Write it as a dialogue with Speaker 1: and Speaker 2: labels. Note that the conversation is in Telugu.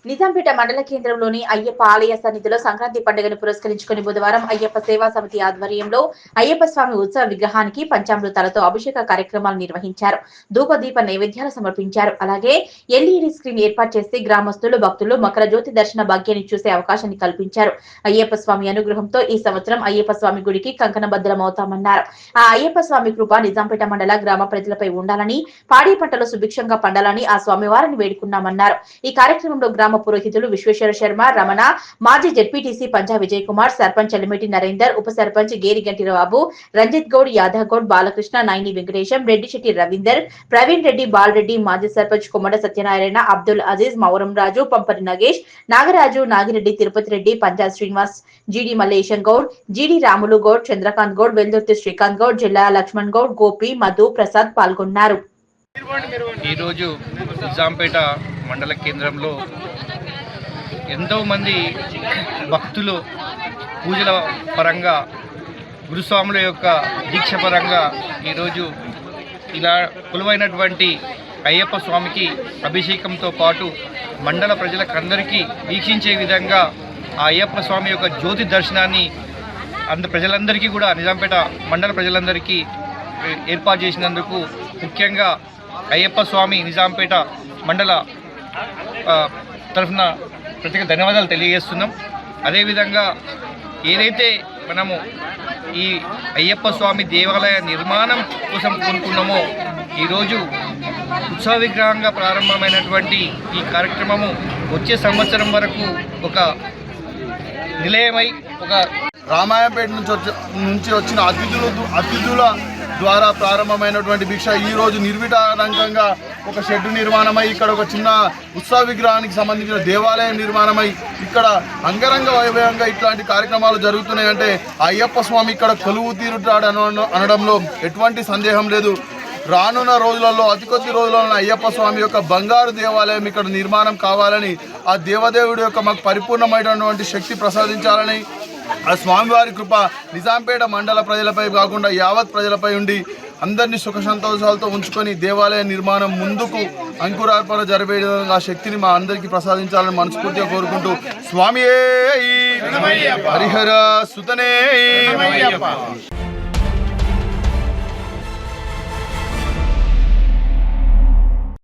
Speaker 1: నిజాంపేట మండల కేంద్రంలోని అయ్యప్ప ఆలయ సన్నిధిలో సంక్రాంతి పండుగను పురస్కరించుకుని బుధవారం అయ్యప్ప సేవా సమితి ఆధ్వర్యంలో అయ్యప్ప స్వామి ఉత్సవ విగ్రహానికి పంచామృతాలతో అభిషేక కార్యక్రమాలు నిర్వహించారు. ధూపదీప నైవేద్యాలు సమర్పించారు. అలాగే ఎల్ఈడి స్క్రీన్ ఏర్పాటు చేసి గ్రామస్తులు భక్తులు మకర జ్యోతి దర్శన భాగ్యాన్ని చూసే అవకాశాన్ని కల్పించారు. అయ్యప్ప స్వామి అనుగ్రహంతో ఈ సంవత్సరం అయ్యప్ప స్వామి గుడికి కంకణబద్దలమవుతామన్నారు. ఆ అయ్యప్ప స్వామి కృప నిజాంపేట మండల గ్రామ ప్రజలపై ఉండాలని, పాడి పంటలు సుభిక్షంగా పండాలని ఆ స్వామివారిని వేడుకున్నామన్నారు. ఈ కార్యక్రమంలో గ్రామ పురోహితులు విశ్వేశ్వర శర్మ, రమణ, మాజీ జెడ్పీటీసీ పంజా విజయ్ కుమార్, సర్పంచ్ ఎలిమిటి నరేందర్, ఉప సర్పంచ్ గేరిగంటి బాబు, రంజిత్ గౌడ్, యాదవ్ గౌడ్, బాలకృష్ణ, నైని వెంకటేశం, రెడ్డిశెట్టి రవీందర్, ప్రవీణ్ రెడ్డి, బాలరెడ్డి, మాజీ సర్పంచ్ కొమ్మడ సత్యనారాయణ, అబ్దుల్ అజీజ్, మౌరం రాజు, పంపరి నగేష్, నాగరాజు, నాగిరెడ్డి, తిరుపతి రెడ్డి, పంజా శ్రీనివాస్, జీడి మల్లేశం గౌడ్, జీడి రాములు గౌడ్, చంద్రకాంత్ గౌడ్, వెల్దుర్తి శ్రీకాంత్ గౌడ్, జిల్లా లక్ష్మణ్ గౌడ్, గోపి, మధు, ప్రసాద్ పాల్గొన్నారు.
Speaker 2: ఈరోజు నిజాంపేట మండల కేంద్రంలో ఎంతోమంది భక్తులు పూజల పరంగా, గురుస్వాముల యొక్క దీక్ష పరంగా ఈరోజు ఇలా కొలువైనటువంటి అయ్యప్ప స్వామికి అభిషేకంతో పాటు మండల ప్రజలకందరికీ వీక్షించే విధంగా ఆ అయ్యప్ప స్వామి యొక్క జ్యోతి దర్శనాన్ని ప్రజలందరికీ కూడా నిజాంపేట మండల ప్రజలందరికీ ఏర్పాటు చేసినందుకు ముఖ్యంగా అయ్యప్ప స్వామి నిజాంపేట మండల తరఫున ప్రత్యేక ధన్యవాదాలు తెలియజేస్తున్నాం. అదేవిధంగా ఏదైతే మనము ఈ అయ్యప్ప స్వామి దేవాలయ నిర్మాణం కోసం కోరుకున్నామో ఈరోజు ఉత్సవ విగ్రహంగా ప్రారంభమైనటువంటి ఈ కార్యక్రమము వచ్చే సంవత్సరం వరకు ఒక నిలయమై ఒక
Speaker 3: రామాయపేట నుంచి వచ్చిన అతిథుల ద్వారా ప్రారంభమైనటువంటి భిక్ష ఈరోజు నిర్విటారంకంగా ఒక షెడ్డు నిర్మాణమై ఇక్కడ ఒక చిన్న ఉత్సవ విగ్రహానికి సంబంధించిన దేవాలయం నిర్మాణమై ఇక్కడ అంగరంగ వైభవంగా ఇట్లాంటి కార్యక్రమాలు జరుగుతున్నాయంటే అయ్యప్ప స్వామి ఇక్కడ కొలువు తీరుతాడు అనడంలో ఎటువంటి సందేహం లేదు. రానున్న రోజులలో అతి కొద్ది రోజులలో అయ్యప్ప స్వామి యొక్క బంగారు దేవాలయం ఇక్కడ నిర్మాణం కావాలని, ఆ దేవదేవుడి యొక్క మాకు పరిపూర్ణమైనటువంటి శక్తి ప్రసాదించాలని, ఆ స్వామివారి కృప నిజాంపేట మండల ప్రజలపై కాకుండా యావత్ ప్రజలపై ఉండి అందరినీ సుఖ సంతోషాలతో ఉంచుకొని దేవాలయ నిర్మాణం ముందుకు అంకురార్పణ జరిపే ఆ శక్తిని మా అందరికీ ప్రసాదించాలని మనస్ఫూర్తిగా కోరుకుంటూ స్వామియే హరిహర సుతనే